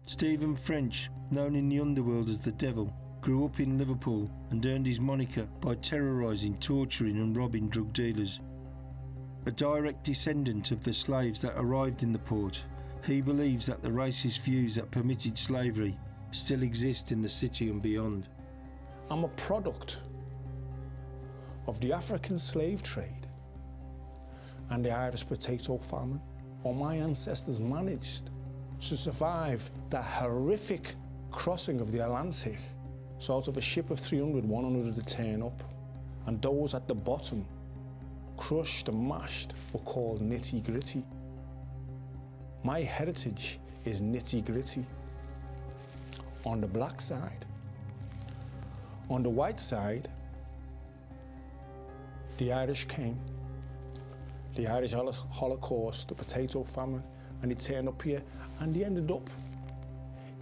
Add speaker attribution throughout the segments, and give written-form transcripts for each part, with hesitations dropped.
Speaker 1: Stephen French, known in the Underworld as the Devil, grew up in Liverpool and earned his moniker by terrorising, torturing and robbing drug dealers. A direct descendant of the slaves that arrived in the port, he believes that the racist views that permitted slavery still exist in the city and beyond.
Speaker 2: I'm a product of the African slave trade and the Irish potato famine. All my ancestors managed to survive that horrific crossing of the Atlantic. So out of a ship of 300, 100 would turn up, and those at the bottom, crushed and mashed, were called nitty-gritty. My heritage is nitty-gritty. On the black side. On the white side, the Irish came. The Irish Holocaust, the potato famine, and they turned up here, and they ended up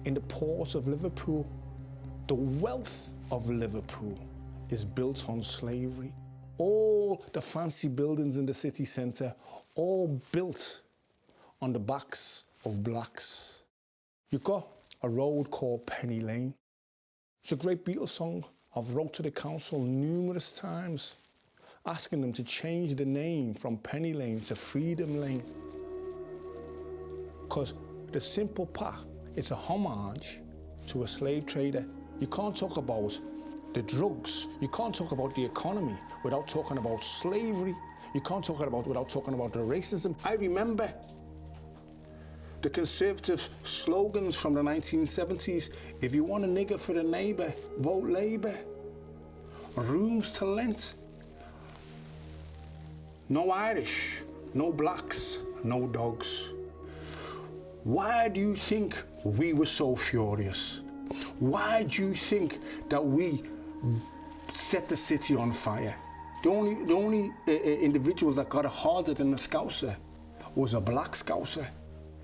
Speaker 2: in the port of Liverpool. The wealth of Liverpool is built on slavery. All the fancy buildings in the city centre, all built on the backs of blacks. You've got a road called Penny Lane. It's a great Beatles song. I've wrote to the council numerous times asking them to change the name from Penny Lane to Freedom Lane. Because the simple path, it's a homage to a slave trader. You can't talk about the drugs, you can't talk about the economy without talking about slavery. You can't talk about without talking about the racism. I remember the conservative slogans from the 1970s. If you want a nigger for the neighbour, vote Labour. Rooms to rent. No Irish, no blacks, no dogs. Why do you think we were so furious? Why do you think that we set the city on fire? The only individual that got it harder than a Scouser was a black Scouser.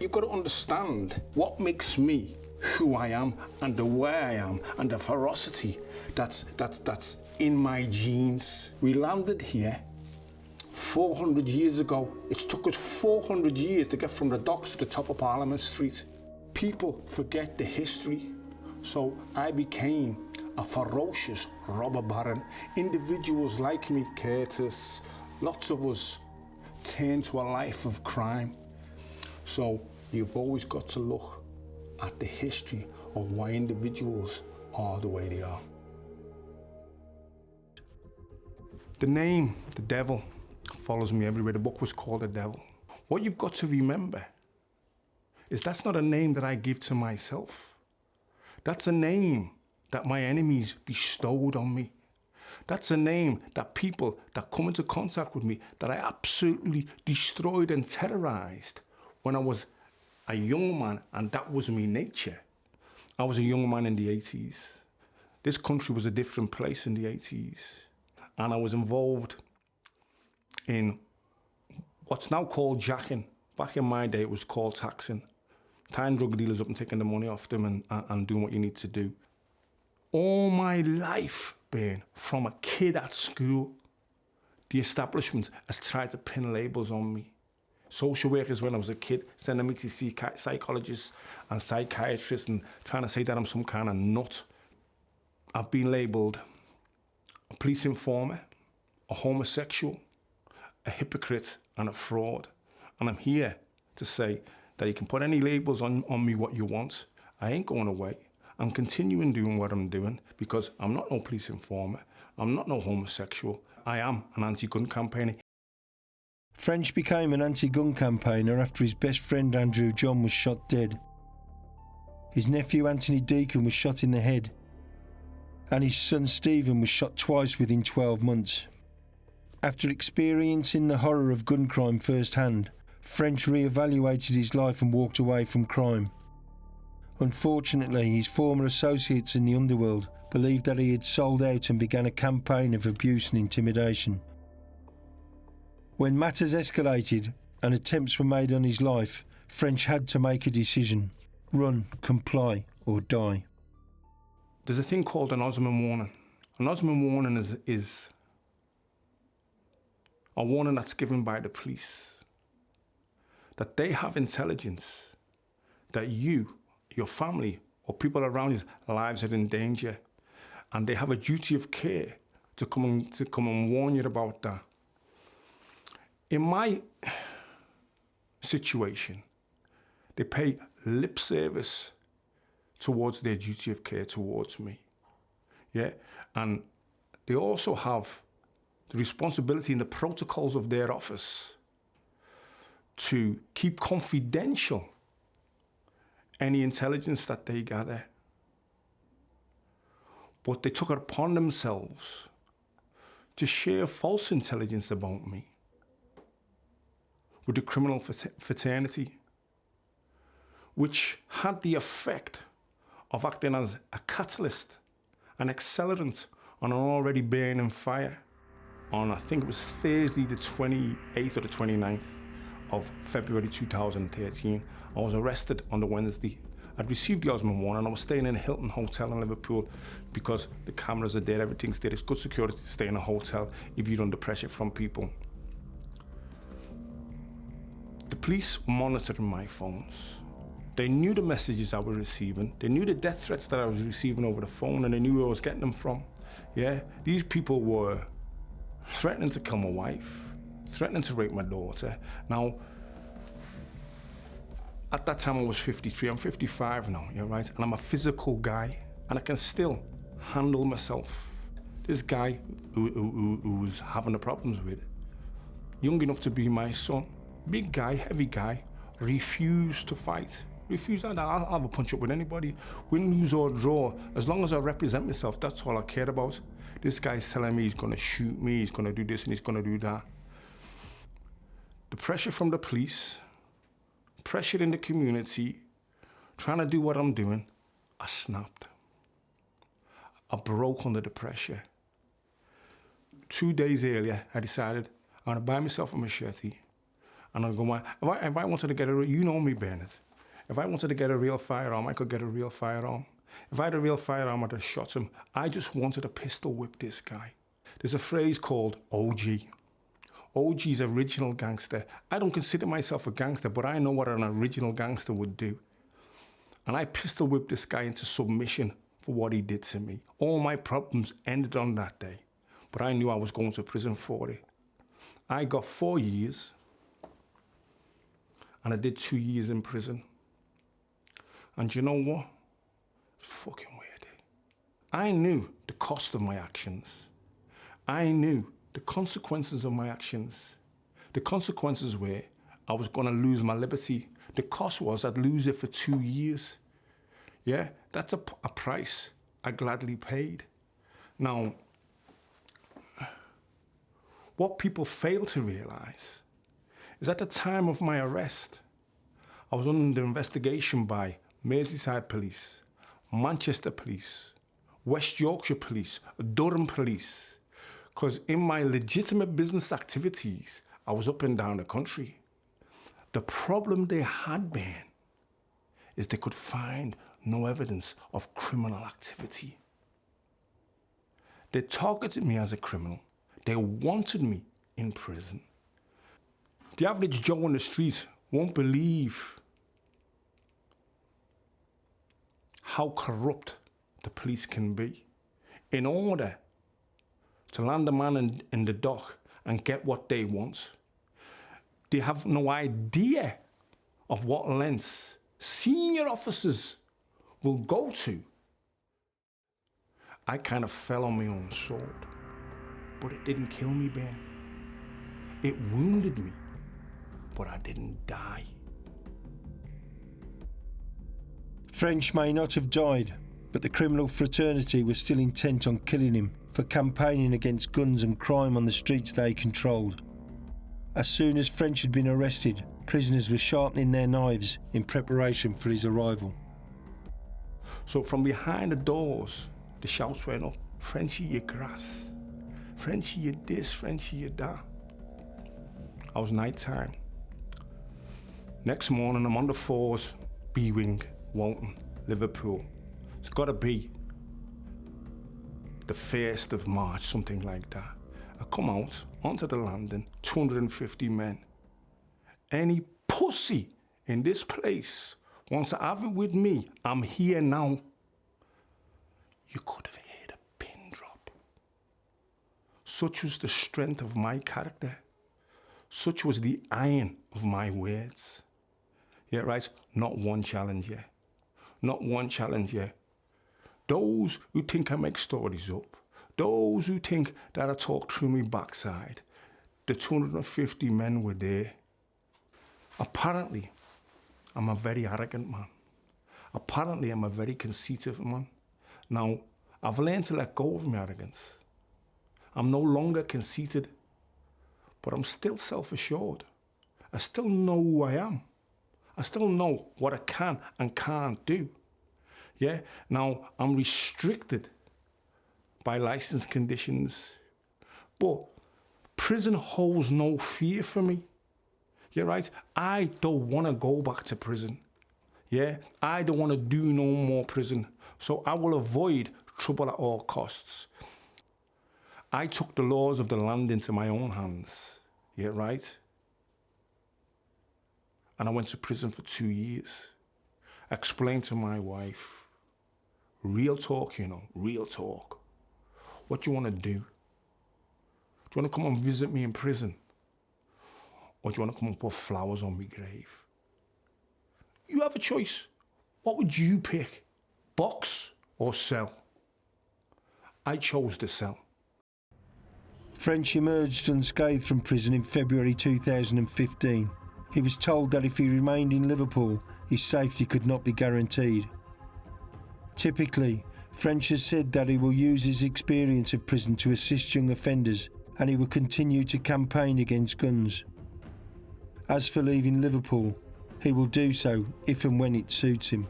Speaker 2: You've got to understand what makes me who I am and the way I am and the ferocity that's in my genes. We landed here 400 years ago. It took us 400 years to get from the docks to the top of Parliament Street. People forget the history. So I became a ferocious robber baron. Individuals like me, Curtis, lots of us turned to a life of crime. So you've always got to look at the history of why individuals are the way they are. The name, the devil, follows me everywhere. The book was called The Devil. What you've got to remember is that's not a name that I give to myself. That's a name that my enemies bestowed on me. That's a name that people that come into contact with me, that I absolutely destroyed and terrorized when I was a young man, and that was my nature. I was a young man in the 80s. This country was a different place in the 80s. And I was involved in what's now called jacking. Back in my day, it was called taxing. Tying drug dealers up and taking the money off them and doing what you need to do. All my life, Ben, from a kid at school, the establishment has tried to pin labels on me. Social workers, when I was a kid, sending me to see psychologists and psychiatrists and trying to say that I'm some kind of nut. I've been labelled a police informer, a homosexual, a hypocrite and a fraud. And I'm here to say that you can put any labels on me what you want. I ain't going away. I'm continuing doing what I'm doing because I'm not no police informer. I'm not no homosexual. I am an anti-gun campaigner.
Speaker 1: French became an anti-gun campaigner after his best friend Andrew John was shot dead. His nephew Anthony Deacon was shot in the head, and his son Stephen was shot twice within 12 months. After experiencing the horror of gun crime firsthand, French re-evaluated his life and walked away from crime. Unfortunately, his former associates in the Underworld believed that he had sold out and began a campaign of abuse and intimidation. When matters escalated and attempts were made on his life, French had to make a decision: run, comply, or die.
Speaker 2: There's a thing called an Osman warning. An Osman warning is a warning that's given by the police, that they have intelligence that you, your family or people around you's lives are in danger, and they have a duty of care to come and warn you about that. In my situation, they pay lip service towards their duty of care towards me. Yeah, and they also have the responsibility in the protocols of their office to keep confidential any intelligence that they gather. But they took it upon themselves to share false intelligence about me with the criminal fraternity, which had the effect of acting as a catalyst, an accelerant on an already burning fire. On, I think it was Thursday the 28th or the 29th of February 2013, I was arrested on the Wednesday. I'd received the Osman warrant and I was staying in a Hilton hotel in Liverpool because the cameras are there, everything's there. It's good security to stay in a hotel if you're under pressure from people. The police were monitoring my phones. They knew the messages I was receiving. They knew the death threats that I was receiving over the phone, and they knew where I was getting them from. Yeah, these people were threatening to kill my wife, threatening to rape my daughter. Now, at that time I was 53, I'm 55 now, you're right? And I'm a physical guy, and I can still handle myself. This guy who was having the problems with, young enough to be my son, big guy, heavy guy, refused to fight. Refused, I'll have a punch up with anybody. Win, lose or draw, as long as I represent myself, that's all I care about. This guy's telling me he's gonna shoot me, he's gonna do this and he's gonna do that. The pressure from the police, pressure in the community, trying to do what I'm doing, I snapped. I broke under the pressure. 2 days earlier, I decided I'm gonna buy myself a machete, and I'm going, if I wanted to get you know me, Bernard. If I wanted to get a real firearm, I could get a real firearm. If I had a real firearm, I'd have shot him. I just wanted to pistol whip this guy. There's a phrase called OG. OG's original gangster. I don't consider myself a gangster, but I know what an original gangster would do. And I pistol whipped this guy into submission for what he did to me. All my problems ended on that day, but I knew I was going to prison for it. I got 4 years, and I did 2 years in prison. And you know what? It's fucking weird. I knew the cost of my actions. I knew the consequences of my actions. The consequences were I was gonna lose my liberty. The cost was I'd lose it for 2 years. Yeah, that's a price I gladly paid. Now, what people fail to realize is at the time of my arrest, I was under investigation by Merseyside Police, Manchester Police, West Yorkshire Police, Durham Police, because in my legitimate business activities, I was up and down the country. The problem they had been is they could find no evidence of criminal activity. They targeted me as a criminal. They wanted me in prison. The average Joe on the street won't believe how corrupt the police can be in order to land a man in the dock and get what they want. They have no idea of what lengths senior officers will go to. I kind of fell on my own sword, but it didn't kill me, Ben. It wounded me, but I didn't die.
Speaker 1: French may not have died, but the criminal fraternity was still intent on killing him for campaigning against guns and crime on the streets they controlled. As soon as French had been arrested, prisoners were sharpening their knives in preparation for his arrival.
Speaker 2: So from behind the doors, the shouts went up, "Frenchie, you grass. Frenchie, you this, Frenchie, you that." I was nighttime. Next morning, I'm on the 4s, B-Wing, Walton, Liverpool. It's gotta be the 1st of March, something like that. I come out onto the landing, 250 men. Any pussy in this place Once I have it with me, I'm here now. You could have heard a pin drop. Such was the strength of my character. Such was the iron of my words. Yeah, right? Not one challenge, yeah. Not one challenge, yeah. Those who think I make stories up, those who think that I talk through my backside, the 250 men were there. Apparently, I'm a very arrogant man. Apparently, I'm a very conceited man. Now, I've learned to let go of my arrogance. I'm no longer conceited, but I'm still self-assured. I still know who I am. I still know what I can and can't do. Yeah, now I'm restricted by license conditions, but prison holds no fear for me. Yeah, right? I don't want to go back to prison. Yeah, I don't want to do no more prison. So I will avoid trouble at all costs. I took the laws of the land into my own hands. Yeah, right? And I went to prison for 2 years. Explained to my wife, real talk, you know, real talk. What do you want to do? Do you want to come and visit me in prison? Or do you want to come and put flowers on my grave? You have a choice. What would you pick? Box or cell? I chose the cell.
Speaker 1: French emerged unscathed from prison in February 2015. He was told that if he remained in Liverpool, his safety could not be guaranteed. Typically, French has said that he will use his experience of prison to assist young offenders, and he will continue to campaign against guns. As for leaving Liverpool, he will do so if and when it suits him.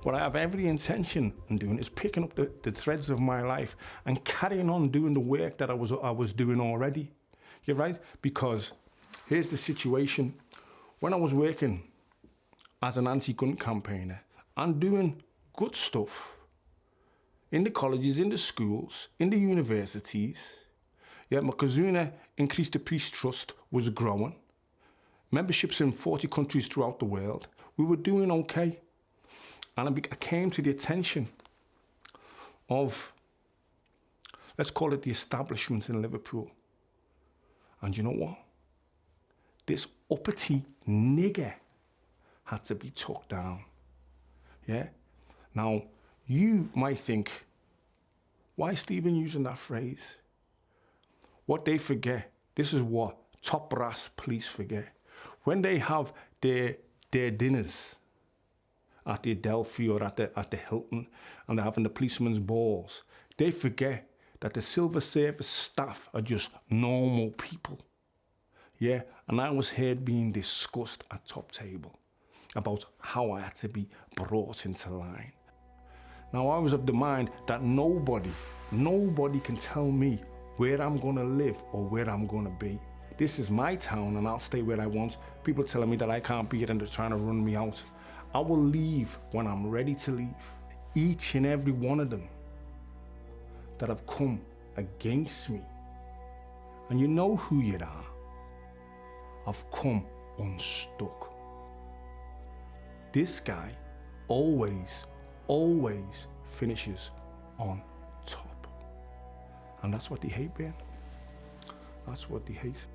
Speaker 2: What I have every intention in doing is picking up the threads of my life and carrying on doing the work that I was doing already. You're right? Because here's the situation. When I was working as an anti-gun campaigner and doing good stuff in the colleges, in the schools, in the universities, yeah, my Kazuna Increased the Peace Trust was growing. Memberships in 40 countries throughout the world. We were doing okay. And I came to the attention of, let's call it the establishment in Liverpool. And you know what? This uppity nigger had to be took down. Yeah? Now, you might think, why is Stephen using that phrase? What they forget, this is what top brass police forget. When they have their dinners at the Adelphi or at the Hilton, and they're having the policeman's balls, they forget that the civil service staff are just normal people. Yeah, and I was heard being discussed at top table about how I had to be brought into line. Now, I was of the mind that nobody can tell me where I'm gonna live or where I'm gonna be. This is my town and I'll stay where I want. People telling me that I can't be here and they're trying to run me out. I will leave when I'm ready to leave. Each and every one of them that have come against me, and you know who you are, have come unstuck. This guy always finishes on top. And that's what they hate, Ben. That's what they hate.